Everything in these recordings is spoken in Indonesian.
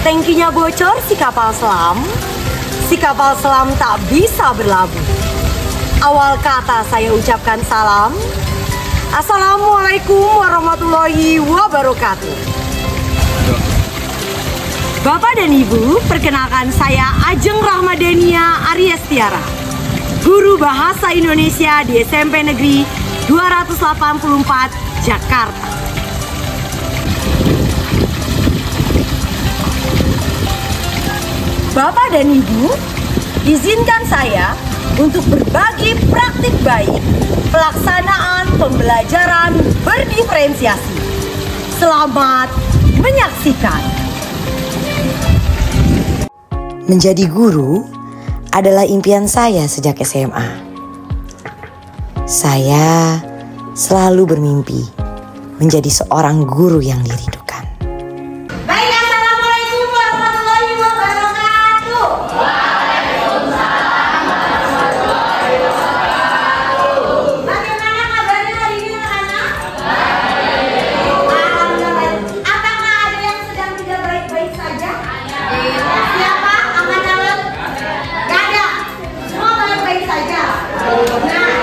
Tangkinya bocor si kapal selam tak bisa berlabuh. Awal kata saya ucapkan salam. Assalamualaikum warahmatullahi wabarakatuh. Bapak dan Ibu, perkenalkan saya Ajeng Rahmadania Aryestiara, guru Bahasa Indonesia di SMP Negeri 284 Jakarta. Bapak dan Ibu, izinkan saya untuk berbagi praktik baik pelaksanaan pembelajaran berdiferensiasi. Selamat menyaksikan. Menjadi guru adalah impian saya sejak SMA. Saya selalu bermimpi menjadi seorang guru yang dirindukan. Baik, assalamualaikum warahmatullahi wabarakatuh. Waalaikumsalam warahmatullahi wabarakatuh. Bagaimana kabarnya hari ini anak-anak? Alhamdulillah. Apakah ada yang sedang tidak baik-baik saja? Siapa? Aman-aman? Gak ada. Semua baik-baik saja. Nah,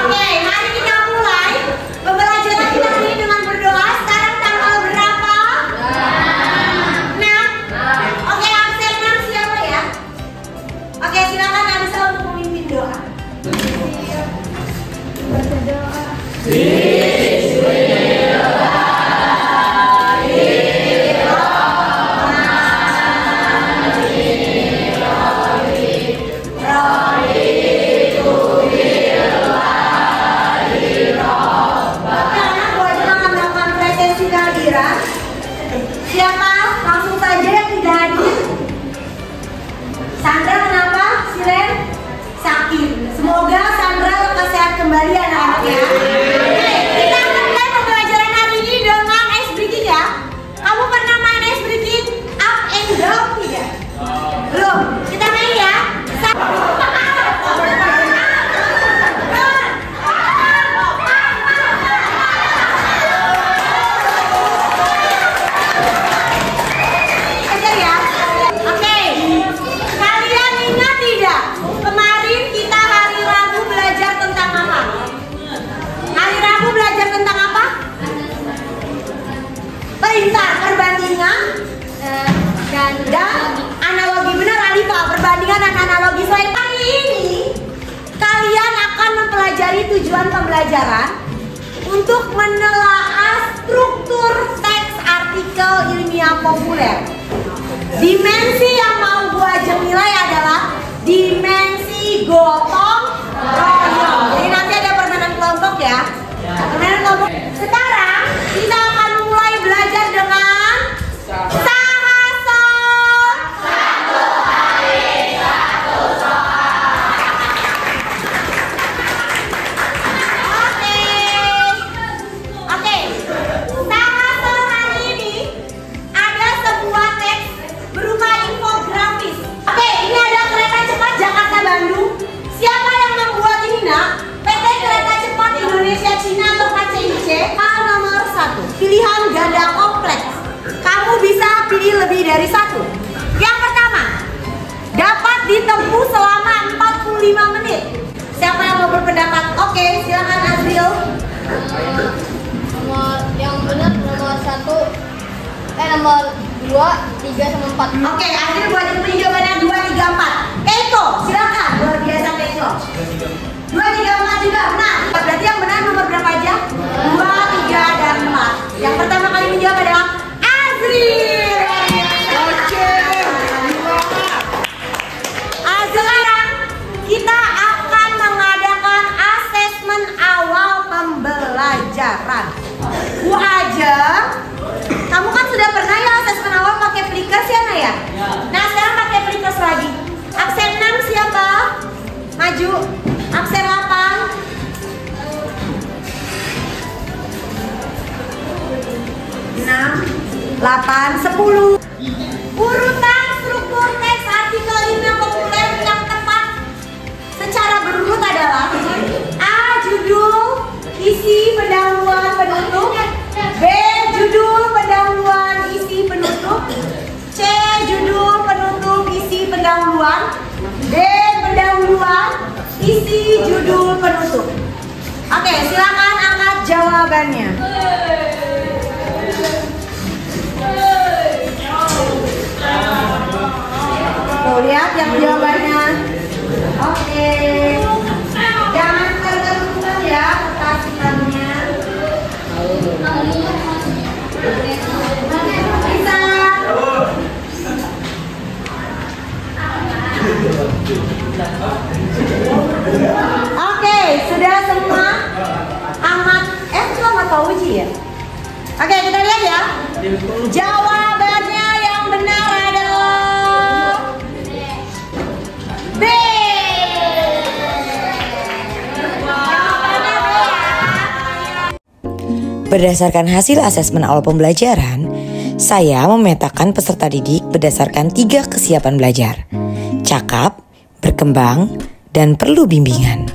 oke, mari kita mulai pembelajaran kita hari ini dengan berdoa. Sekarang tanggal berapa? 6. Oke, absen 6 siapa ya? Oke, silakan Anissa untuk memimpin doa. Baca doa. Siapa? Langsung saja yang tidak hadir. Sandra kenapa? Silen? Sakit. Semoga Sandra lekas sehat kembali anak-anak ya. Oke, kita akan mulai pembelajaran hari ini dengan ice breaking ya. Kamu pernah main ice breaking up and down tidak? Belum. Kita main ya. Perintah, perbandingan dan analogi. Benar Alifa, perbandingan dan analogi. Selain hari ini kalian akan mempelajari tujuan pembelajaran untuk menelaah struktur teks artikel ilmiah populer. Dimensi yang mau Bu Ajeng nilai adalah dimensi gotong royong. Jadi nanti ada permainan kelompok ya. Permainan kelompok. Sekarang kita akan mulai belajar dengan Sahaso. Satu hari satu soal. Oke. Sahaso hari ini ada sebuah teks berupa infografis. Oke, ini ada kereta cepat Jakarta-Bandung. Siapa yang membuat ini nak? PT Kereta Cepat Indonesia Cina atau KCIC. Hal nomor 1, pilihan ganda kompleks. Kamu bisa pilih lebih dari satu. Yang pertama, dapat ditempuh selama 45 menit. Siapa yang mau berpendapat? Oke, silakan Azril. Nomor yang benar nomor 1, nomor 2, 3 sama 4. Oke, Azril buat jawabannya 2, 3, 4. Keiko, silakan. Luar biasa Keiko. 2, 3, 4 juga benar. Berarti yang benar nomor berapa aja? 2, 3, dan 4. Yang pertama kali menjawab adalah Azril. Sekarang kita akan mengadakan asesmen awal pembelajaran. Bu Ajeng, kamu kan sudah pernah ya asesmen awal pakai Flickr ya Naya? Nah sekarang pakai Flickr lagi. Absen 6 siapa? Maju. Absen 8. 6, 8, 10. Urutan struktur teks artikel ilmiah populer yang tepat secara berurut adalah A. Judul, isi pendahuluan penutup. B. Judul, pendahuluan, isi penutup. C. judul penutup. Oke, silakan angkat jawabannya. Tuh, lihat yang jawabannya. Oke. Jangan tertutup ya perhatiannya. Bisa. Oke, sudah semua amat. Cuma nggak tahu uji ya. Oke, kita lihat ya. Jawabannya yang benar adalah B. Jawabannya B ya. Berdasarkan hasil asesmen awal pembelajaran, saya memetakan peserta didik berdasarkan 3 kesiapan belajar: cakap, berkembang, dan perlu bimbingan.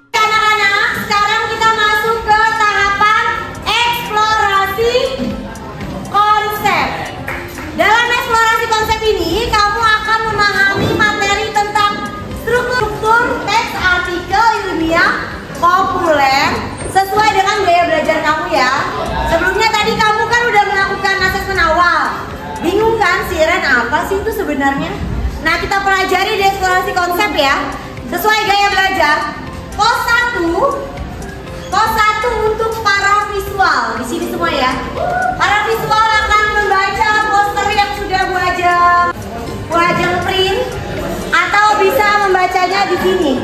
Anak-anak, sekarang kita masuk ke tahapan eksplorasi konsep. Dalam eksplorasi konsep ini, kamu akan memahami materi tentang struktur teks artikel ilmiah populer sesuai dengan gaya belajar kamu ya. Sebelumnya tadi kamu kan udah melakukan asesmen awal. Bingung kan sih Ren, apa sih itu sebenarnya? Nah, kita pelajari di eksplorasi konsep ya. Sesuai gaya belajar. Pos 1 untuk para visual. Di sini semua ya. Para visual akan membaca poster yang sudah Bu Ajeng print, atau bisa membacanya di sini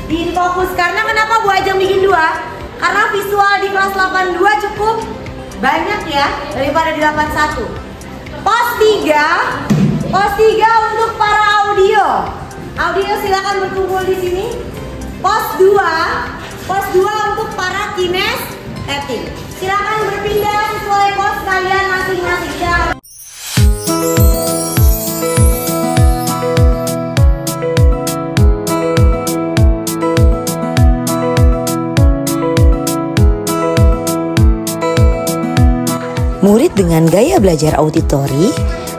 di Infokus. Karena kenapa Bu Ajeng bikin 2? Karena visual di kelas 82 cukup banyak ya daripada di 81. Pos 3 untuk para audio. Audio silakan berkumpul di sini. Pos 2 untuk para kinestetik. Silakan berpindah sesuai pos kalian masing-masing ya. Murid dengan gaya belajar auditori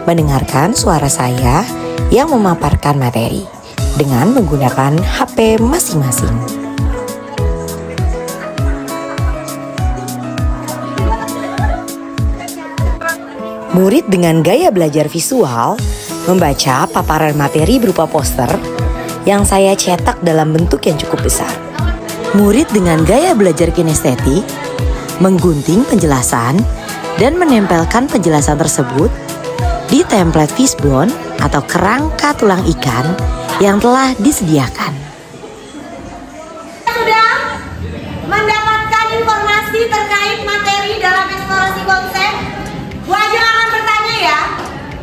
mendengarkan suara saya yang memaparkan materi dengan menggunakan HP masing-masing. Murid dengan gaya belajar visual membaca paparan materi berupa poster yang saya cetak dalam bentuk yang cukup besar. Murid dengan gaya belajar kinestetik menggunting penjelasan dan menempelkan penjelasan tersebut di template fishbone atau kerangka tulang ikan yang telah disediakan. Sudah mendapatkan informasi terkait materi dalam eksplorasi konsep. Bu Ajeng akan bertanya ya,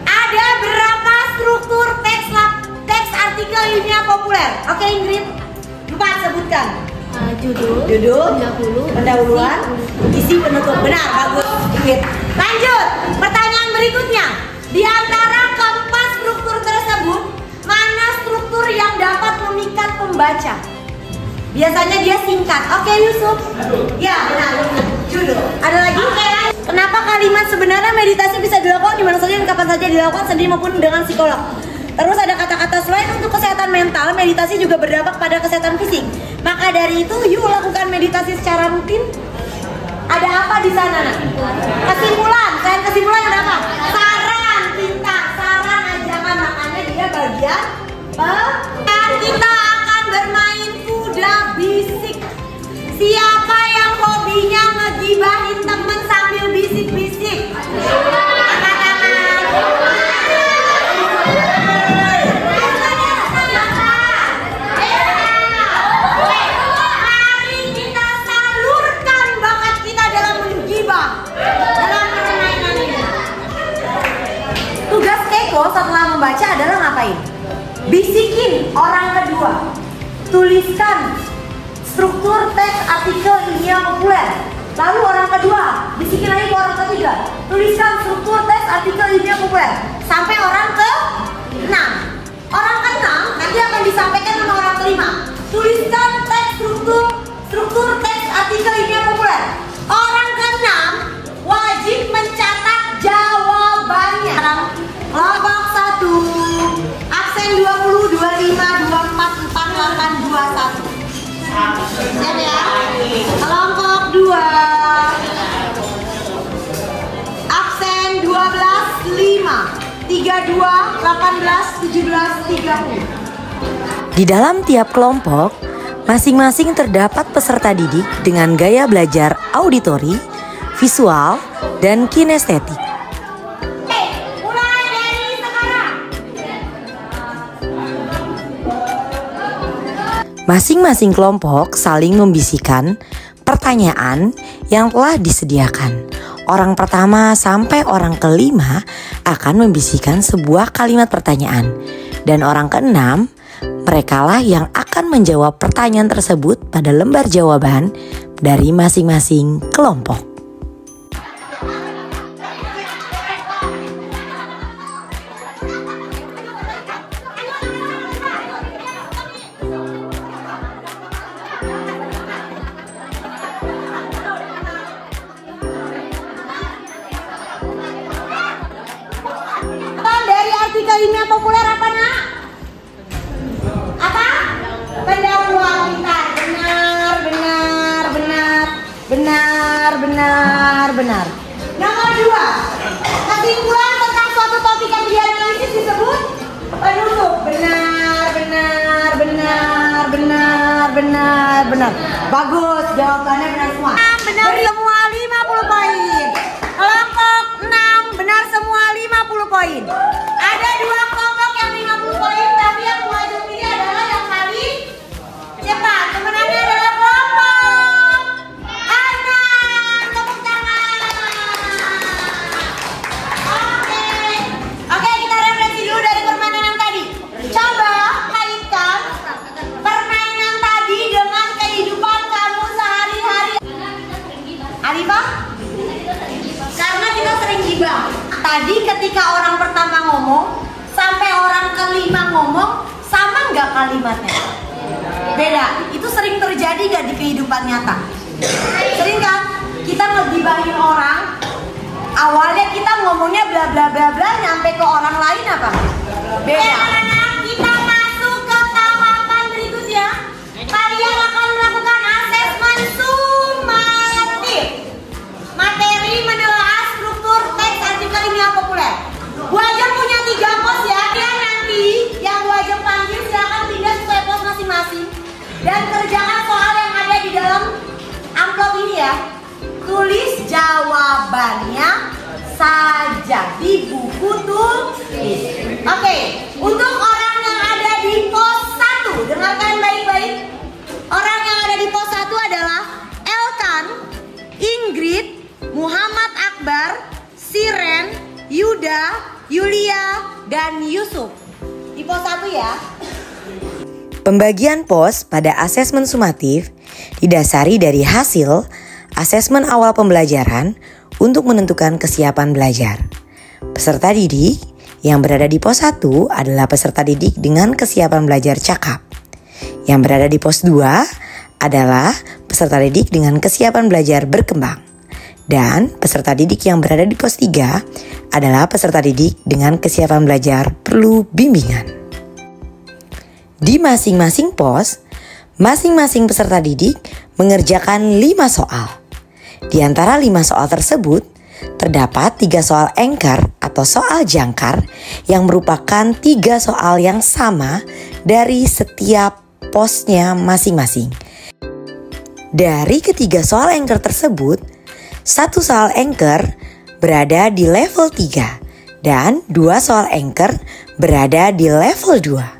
ada berapa struktur teks artikel ilmiah populer? Oke Ingrid, 4 sebutkan. Judul, pendahuluan, isi penutup. Benar, bagus Ingrid. Lanjut, pertanyaan berikutnya. Di antara keempat struktur tersebut, mana struktur yang dapat memikat pembaca? Biasanya dia singkat. Oke Yusuf. Ya benar, judul. Ada lagi? Kenapa kalimat sebenarnya meditasi bisa dilakukan di mana saja dan kapan saja dilakukan sendiri maupun dengan psikolog? Terus ada kata-kata selain untuk kesehatan mental, meditasi juga berdampak pada kesehatan fisik. Maka dari itu, yuk lakukan meditasi secara rutin. Ada apa di sana? Nak? Kesimpulan. Selain kesimpulan ada apa? Saran, cinta, saran, ajakan. Makanya dia bagian kita akan bermain kuda bisik. Siapa yang hobinya ngegibahin temen sambil bisik-bisik? Setelah membaca adalah ngapain? Bisikin orang kedua. Tuliskan struktur teks artikel ilmiah populer. Lalu orang kedua, bisikin lagi ke orang ketiga. Tuliskan struktur teks artikel ilmiah populer. Sampai orang ke-6. Orang ke-6 nanti akan disampaikan sama orang kelima. Tuliskan teks struktur teks 32, 18, 17, 30. Di dalam tiap kelompok, masing-masing terdapat peserta didik dengan gaya belajar auditori, visual, dan kinestetik. Mulai dari sekarang. Masing-masing kelompok saling membisikkan pertanyaan yang telah disediakan. Orang pertama sampai orang kelima akan membisikkan sebuah kalimat pertanyaan. Dan orang keenam, merekalah yang akan menjawab pertanyaan tersebut pada lembar jawaban dari masing-masing kelompok. Dari artikel ilmiah populer apa, Nak? Apa? Pendahuluan kita. Benar. Nomor 2. Kesimpulan tentang suatu topik yang dianalisis disebut penutup. Benar. Bagus, jawabannya benar semua. Benar semua 50 poin. Kelompok 6 benar semua 50 poin. Ada 2 kelompok yang 50 poin, tapi yang wajib pilih adalah yang paling cepat. Pemenangnya adalah kelompok 6. Tepuk tangan. Oke, kita refleksi dulu dari permainan yang tadi. Coba kaitkan permainan tadi dengan kehidupan kamu sehari-hari. Alifah? Karena kita sering gibah. Tadi ketika orang pertama ngomong sampai orang kelima ngomong, sama nggak kalimatnya? Beda. Itu sering terjadi nggak di kehidupan nyata? Sering kan? Kita ngegibahin orang, awalnya kita ngomongnya bla bla bla bla, nyampe ke orang lain apa? Beda. Kita masuk ke tahapan berikutnya. Kalian akan melakukan asesmen sumatif. Materi menelaah struktur teks artikel ilmiah populer. Bu Ajeng punya 3 pos ya. Dan nanti yang Bu Ajeng panggil silakan pindah sesuai pos masing-masing. Dan kerjakan soal yang ada di dalam amplop ini ya. Tulis jawabannya saja di buku tulis. Oke, untuk orang yang ada di pos 1, dengarkan baik-baik. Orang yang ada di pos 1 adalah Elkan, Ingrid, Muhammad Akbar, Siren, Yuda, Yulia, dan Yusuf. Di pos 1 ya. Pembagian pos pada asesmen sumatif didasari dari hasil asesmen awal pembelajaran untuk menentukan kesiapan belajar. Peserta didik yang berada di pos 1 adalah peserta didik dengan kesiapan belajar cakap. Yang berada di pos 2 adalah peserta didik dengan kesiapan belajar berkembang. Dan peserta didik yang berada di pos 3 adalah peserta didik dengan kesiapan belajar perlu bimbingan. Di masing-masing pos, masing-masing peserta didik mengerjakan 5 soal. Di antara 5 soal tersebut, terdapat 3 soal anchor atau soal jangkar yang merupakan 3 soal yang sama dari setiap posnya masing-masing. Dari ketiga soal anchor tersebut, 1 soal anchor berada di level 3 dan 2 soal anchor berada di level 2.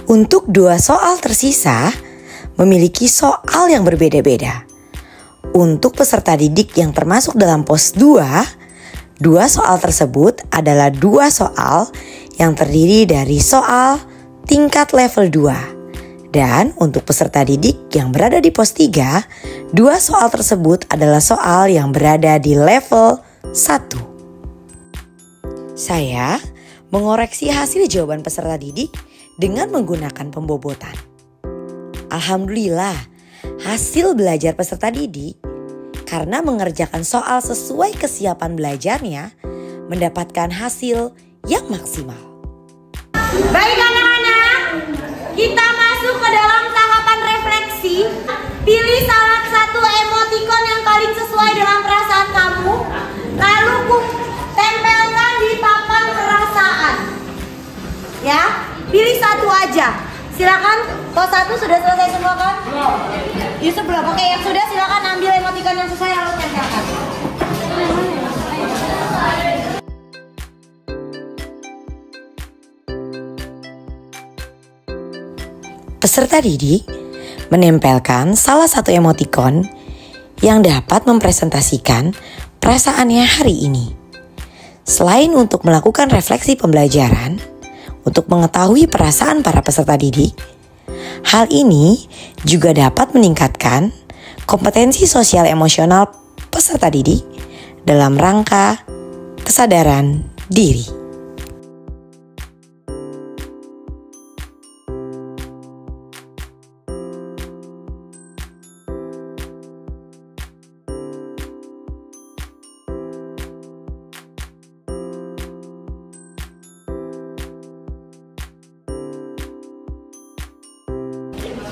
Untuk 2 soal tersisa memiliki soal yang berbeda-beda. Untuk peserta didik yang termasuk dalam pos 2, 2 soal tersebut adalah 2 soal yang terdiri dari soal tingkat level 2. Dan untuk peserta didik yang berada di pos 3, 2 soal tersebut adalah soal yang berada di level 1. Saya mengoreksi hasil jawaban peserta didik dengan menggunakan pembobotan. Alhamdulillah, hasil belajar peserta didik karena mengerjakan soal sesuai kesiapan belajarnya mendapatkan hasil yang maksimal. Baik anak-anak, kita masuk ke dalam tahapan refleksi. Pilih salah satu emotikon yang paling sesuai dengan perasaan kamu, lalu tempel aja. Silakan, pos 1 sudah selesai semua kan? Yusuf belum. Oke, yang sudah silakan ambil emoticon yang sesuai lalu tempelkan. Peserta didik menempelkan salah satu emoticon yang dapat mempresentasikan perasaannya hari ini. Selain untuk melakukan refleksi pembelajaran, untuk mengetahui perasaan para peserta didik, hal ini juga dapat meningkatkan kompetensi sosial emosional peserta didik dalam rangka kesadaran diri.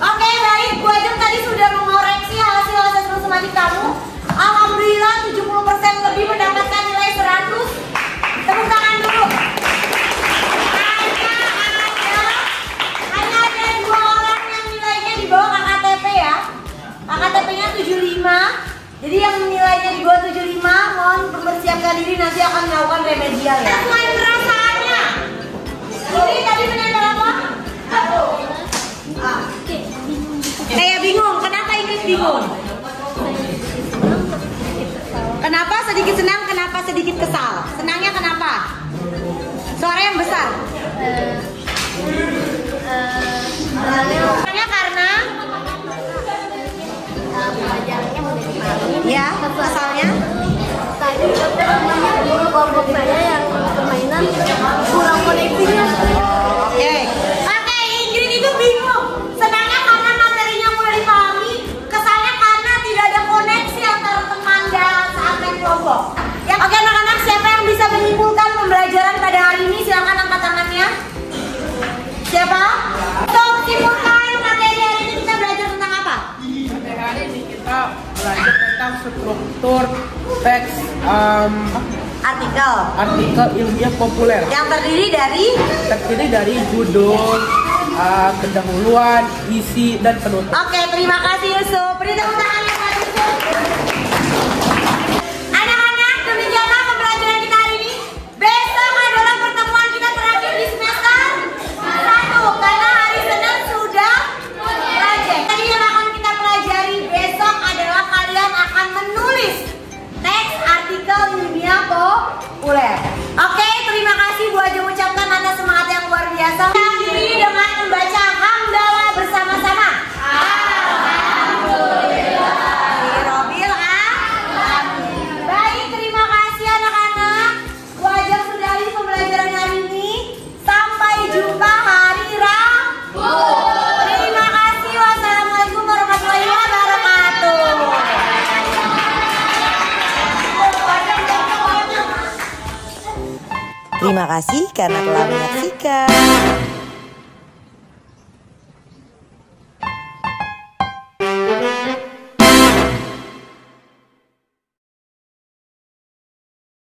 Oke, baik. Bu Ajeng tadi sudah mengoreksi hasil asesmen somatik kamu. Alhamdulillah 70% lebih mendapatkan nilai 100. Tepuk tangan dulu. Hanya ada 2 orang yang nilainya di bawah KKTP ya. KKTP-nya 75. Jadi yang nilainya di bawah 75 mohon mempersiapkan diri, nanti akan melakukan remedial ya. Sesuai perasaannya. Ini tadi menempel apa? Kayak bingung, kenapa Inggris bingung? Kenapa sedikit senang, kenapa sedikit kesal? Senangnya kenapa? Suara yang besar. Senangnya karena pelajarannya mudah dipahami. ya, kesalnya Tadi guru kelompok saya yang permainan kurang koneksinya. Oke, Ingrid itu bingung. Senangnya karena materinya mudah dipahami, kesalnya karena tidak ada koneksi antara teman dan saat main kelompok. Ya, oke anak-anak, siapa yang bisa menyimpulkan pembelajaran pada hari ini? Silakan angkat tangannya. Siapa? Untuk simpulkan materi hari ini kita belajar tentang apa? Materi hari ini kita belajar tentang struktur teks Artikel ilmiah populer. yang terdiri Terdiri dari judul, pendahuluan, isi, dan penutup. Oke, terima kasih Yusuf. Beri tepuk tangan ya Pak Yusuf. Anak-anak, demikianlah pembelajaran kita hari ini. Besok adalah pertemuan kita terakhir di semester 1 karena hari Senin sudah project. Tadi yang akan kita pelajari besok adalah kalian akan menulis teks artikel ilmiah populer. Oke, terima kasih Bu Ajeng ucapkan atas semangat yang luar biasa. Akhiri dengan membaca hamdalah bersama-sama. Alhamdulillah. Baik, terima kasih anak-anak. Bu Ajeng sudahi pembelajaran hari ini. Sampai jumpa hari Rabu. Terima kasih. Wassalamualaikum warahmatullahi wabarakatuh. Terima kasih karena telah menyaksikan.